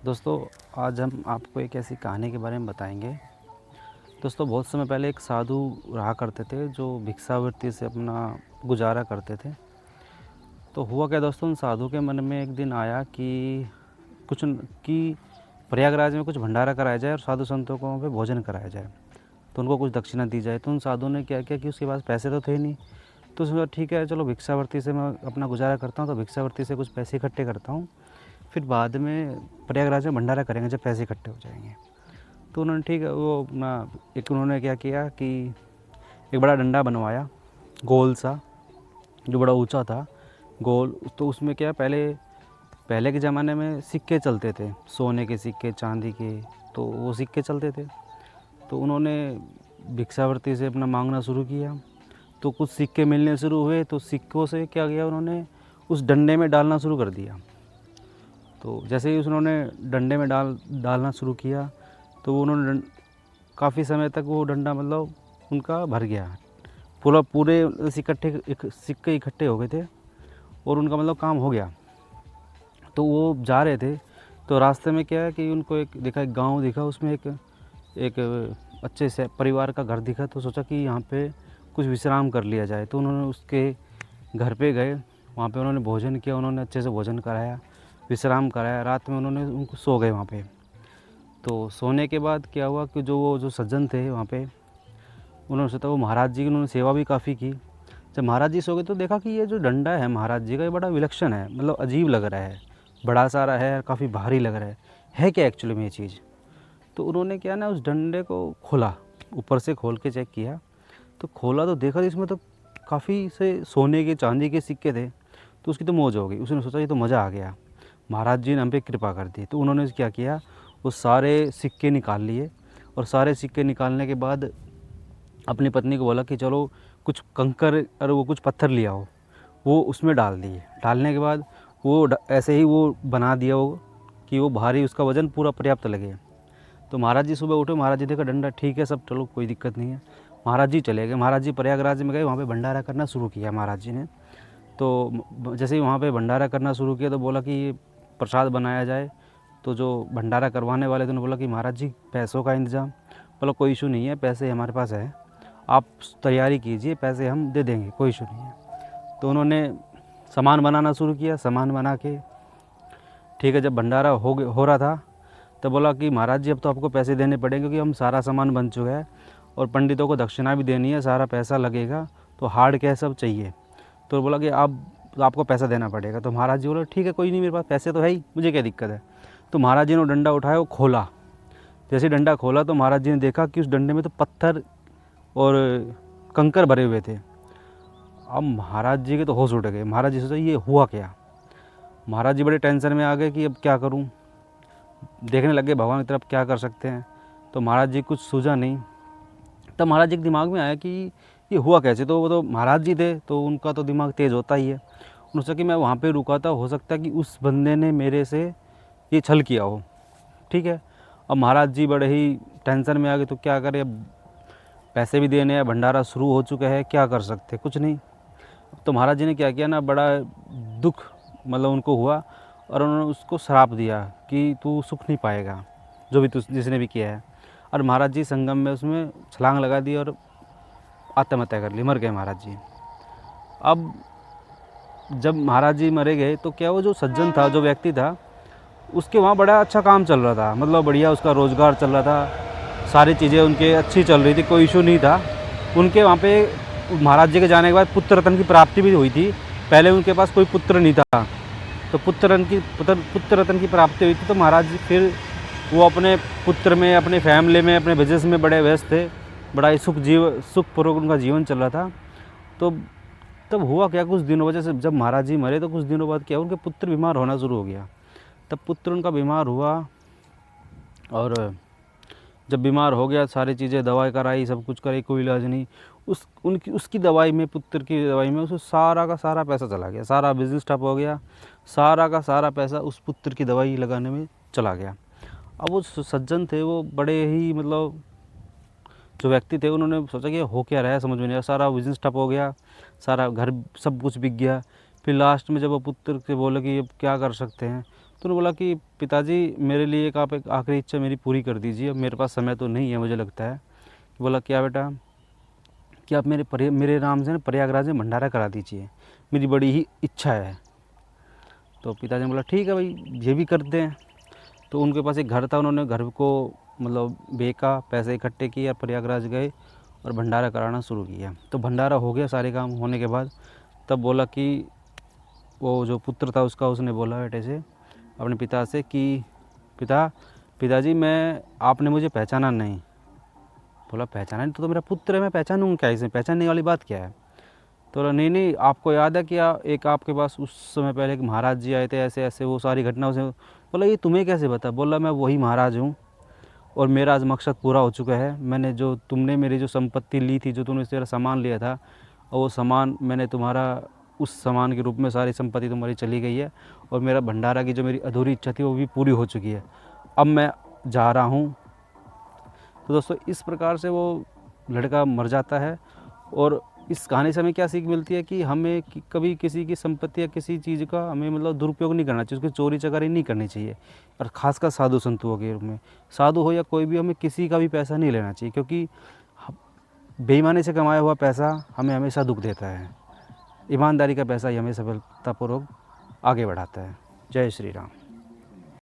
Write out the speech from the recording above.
दोस्तों, आज हम आपको एक ऐसी कहानी के बारे में बताएंगे। दोस्तों, बहुत समय पहले एक साधु रहा करते थे जो भिक्षावृत्ति से अपना गुजारा करते थे। तो हुआ क्या दोस्तों, उन साधु के मन में एक दिन आया कि कुछ कि प्रयागराज में कुछ भंडारा कराया जाए और साधु संतों को वहाँ पे भोजन कराया जाए, तो उनको कुछ दक्षिणा दी जाए। तो उन साधु ने क्या किया कि उसके पास पैसे तो थे नहीं, तो उसने कहा ठीक है, चलो भिक्षावृत्ति से मैं अपना गुजारा करता हूँ, तो भिक्षावृत्ति से कुछ पैसे इकट्ठे करता हूँ, फिर बाद में प्रयागराज में भंडारा करेंगे जब पैसे इकट्ठे हो जाएंगे। तो उन्होंने ठीक है, वो अपना एक उन्होंने क्या किया कि एक बड़ा डंडा बनवाया, गोल सा, जो बड़ा ऊंचा था, गोल। तो उसमें क्या, पहले पहले के ज़माने में सिक्के चलते थे, सोने के सिक्के, चांदी के, तो वो सिक्के चलते थे। तो उन्होंने भिक्षावृत्ति से अपना मांगना शुरू किया, तो कुछ सिक्के मिलने शुरू हुए। तो सिक्कों से क्या किया, उन्होंने उस डंडे में डालना शुरू कर दिया। तो जैसे ही उन्होंने डंडे में डालना शुरू किया, तो उन्होंने काफ़ी समय तक वो डंडा मतलब उनका भर गया, पूरे सिक्के इकट्ठे हो गए थे और उनका मतलब काम हो गया। तो वो जा रहे थे, तो रास्ते में क्या है कि उनको एक गांव दिखा, उसमें एक अच्छे से परिवार का घर दिखा। तो सोचा कि यहाँ पे कुछ विश्राम कर लिया जाए। तो उन्होंने उसके घर पे गए, वहाँ पे उन्होंने भोजन किया, उन्होंने अच्छे से भोजन कराया, विश्राम कराया। रात में उन्होंने उनको सो गए वहाँ पे। तो सोने के बाद क्या हुआ कि जो सज्जन थे वहाँ पे, उन्होंने सोचा, वो महाराज जी की उन्होंने सेवा भी काफ़ी की। जब महाराज जी सो गए तो देखा कि ये जो डंडा है महाराज जी का, ये बड़ा विलक्षण है, मतलब अजीब लग रहा है, बड़ा सारा है, काफ़ी भारी लग रहा है क्या एक्चुअली में ये चीज़। तो उन्होंने क्या ना, उस डंडे को खोला, ऊपर से खोल के चेक किया। तो खोला तो देखा इसमें तो काफ़ी से सोने के, चांदी के सिक्के थे। तो उसकी तो मौज हो गई, उसने सोचा ये तो मज़ा आ गया, महाराज जी ने हम पे कृपा कर दी। तो उन्होंने क्या किया, वो सारे सिक्के निकाल लिए, और सारे सिक्के निकालने के बाद अपनी पत्नी को बोला कि चलो कुछ कंकर और वो कुछ पत्थर लिया हो, वो उसमें डाल दिए। डालने के बाद वो ऐसे ही वो बना दिया वो कि वो भारी, उसका वज़न पूरा पर्याप्त लगे। तो महाराज जी सुबह उठे, महाराज जी देखा डंडा ठीक है सब, चलो कोई दिक्कत नहीं है। महाराज जी चले गए, महाराज जी प्रयागराज में गए, वहाँ पे भंडारा करना शुरू किया महाराज जी ने। तो जैसे ही वहाँ पे भंडारा करना शुरू किया, तो बोला कि प्रसाद बनाया जाए। तो जो भंडारा करवाने वाले थे उन्होंने बोला कि महाराज जी पैसों का इंतज़ाम। बोला कोई इशू नहीं है, पैसे हमारे पास है, आप तैयारी कीजिए, पैसे हम दे देंगे, कोई इशू नहीं है। तो उन्होंने सामान बनाना शुरू किया, सामान बना के ठीक है, जब भंडारा हो रहा था, तब बोला कि महाराज जी अब तो आपको पैसे देने पड़ेंगे, क्योंकि हम सारा सामान बन चुका है और पंडितों को दक्षिणा भी देनी है, सारा पैसा लगेगा, तो हार्ड कैश सब चाहिए। तो बोला कि आपको पैसा देना पड़ेगा। तो महाराज जी बोले ठीक है, कोई नहीं, मेरे पास पैसे तो है ही, मुझे क्या दिक्कत है। तो महाराज जी ने डंडा उठाया, वो खोला। जैसे डंडा खोला तो महाराज जी ने देखा कि उस डंडे में तो पत्थर और कंकर भरे हुए थे। अब महाराज जी के तो होश उड़ गए। महाराज जी सोचा ये हुआ क्या। महाराज जी बड़े टेंशन में आ गए कि अब क्या करूं। देखने लगे भगवान की तरफ, क्या कर सकते हैं। तो महाराज जी कुछ सूझा नहीं। तब महाराज जी के दिमाग में आया कि ये हुआ कैसे। तो वो तो महाराज जी थे, तो उनका तो दिमाग तेज़ होता ही है। उन्होंने सोचा कि मैं वहाँ पे रुका था, हो सकता है कि उस बंदे ने मेरे से ये छल किया हो। ठीक है, अब महाराज जी बड़े ही टेंशन में आ गए, तो क्या करें, अब पैसे भी देने हैं, भंडारा शुरू हो चुका है, क्या कर सकते, कुछ नहीं। तो महाराज जी ने क्या किया ना, बड़ा दुख मतलब उनको हुआ, और उन्होंने उसको श्राप दिया कि तू सुख नहीं पाएगा, जो भी तू जिसने भी किया है। और महाराज जी संगम में उसमें छलांग लगा दी और आत्महत्या कर ली, मर गए महाराज जी। अब जब महाराज जी मरे गए, तो क्या वो जो सज्जन था, जो व्यक्ति था, उसके वहाँ बड़ा अच्छा काम चल रहा था, मतलब बढ़िया उसका रोज़गार चल रहा था, सारी चीज़ें उनके अच्छी चल रही थी, कोई इशू नहीं था। उनके वहाँ पे महाराज जी के जाने के बाद पुत्र रत्न की प्राप्ति भी हुई थी। पहले उनके पास कोई पुत्र नहीं था, तो पुत्र रत्न की प्राप्ति हुई थी। तो महाराज जी फिर वो अपने पुत्र में, अपने फैमिली में, अपने बिजनेस में बड़े व्यस्त थे, बड़ा ही सुखपूर्वक उनका जीवन चल रहा था। तो तब हुआ क्या, कुछ दिनों वजह से जब महाराज जी मरे, तो कुछ दिनों बाद क्या, उनके पुत्र बीमार होना शुरू हो गया। तब पुत्र उनका बीमार हुआ, और जब बीमार हो गया, सारी चीज़ें दवाई कराई, सब कुछ कराई, कोई इलाज नहीं। उसकी दवाई में, पुत्र की दवाई में उसको सारा का सारा पैसा चला गया, सारा बिजनेस ठप हो गया, सारा का सारा पैसा उस पुत्र की दवाई लगाने में चला गया। अब वो सज्जन थे, वो बड़े ही मतलब जो व्यक्ति थे, उन्होंने सोचा कि हो क्या रहा है, समझ में नहीं आया, सारा बिजनेस ठप हो गया, सारा घर सब कुछ बिक गया। फिर लास्ट में जब वो पुत्र से बोले कि अब क्या कर सकते हैं, तो उन्होंने बोला कि पिताजी मेरे लिए एक आप एक आखिरी इच्छा मेरी पूरी कर दीजिए, अब मेरे पास समय तो नहीं है मुझे लगता है। बोला क्या बेटा, कि आप मेरे नाम से ना प्रयागराज में भंडारा करा दीजिए, मेरी बड़ी ही इच्छा है। तो पिताजी ने बोला ठीक है भाई, ये भी करते हैं। तो उनके पास एक घर था, उन्होंने घर को मतलब बेचा, पैसे इकट्ठे किए, प्रयागराज गए और भंडारा कराना शुरू किया। तो भंडारा हो गया, सारे काम होने के बाद तब बोला कि वो जो पुत्र था उसका, उसने बोला बेटे से, अपने पिता से कि पिताजी मैं, आपने मुझे पहचाना नहीं। बोला पहचाना नहीं तो मेरा पुत्र है, मैं पहचानूँ क्या, इसे पहचानने वाली बात क्या है। तो बोला नहीं नहीं, आपको याद है क्या, एक आपके पास उस समय पहले एक महाराज जी आए थे, ऐसे ऐसे वो सारी घटना उसे। बोला ये तुम्हें कैसे पता। बोला मैं वही महाराज हूँ और मेरा आज मकसद पूरा हो चुका है। मैंने जो तुमने मेरी जो संपत्ति ली थी, जो तुमने तेरा सामान लिया था, और वो सामान मैंने तुम्हारा उस सामान के रूप में सारी संपत्ति तुम्हारी चली गई है, और मेरा भंडारा की जो मेरी अधूरी इच्छा थी वो भी पूरी हो चुकी है। अब मैं जा रहा हूँ। तो दोस्तों इस प्रकार से वो लड़का मर जाता है। और इस कहानी से हमें क्या सीख मिलती है कि हमें कभी किसी की संपत्ति या किसी चीज़ का हमें मतलब दुरुपयोग नहीं करना चाहिए, उसकी चोरी चकारी नहीं करनी चाहिए। और ख़ासकर साधु संतों के रूप में, साधु हो या कोई भी, हमें किसी का भी पैसा नहीं लेना चाहिए, क्योंकि बेईमानी से कमाया हुआ पैसा हमें हमेशा दुख देता है। ईमानदारी का पैसा ही हमें सफलतापूर्वक आगे बढ़ाता है। जय श्री राम।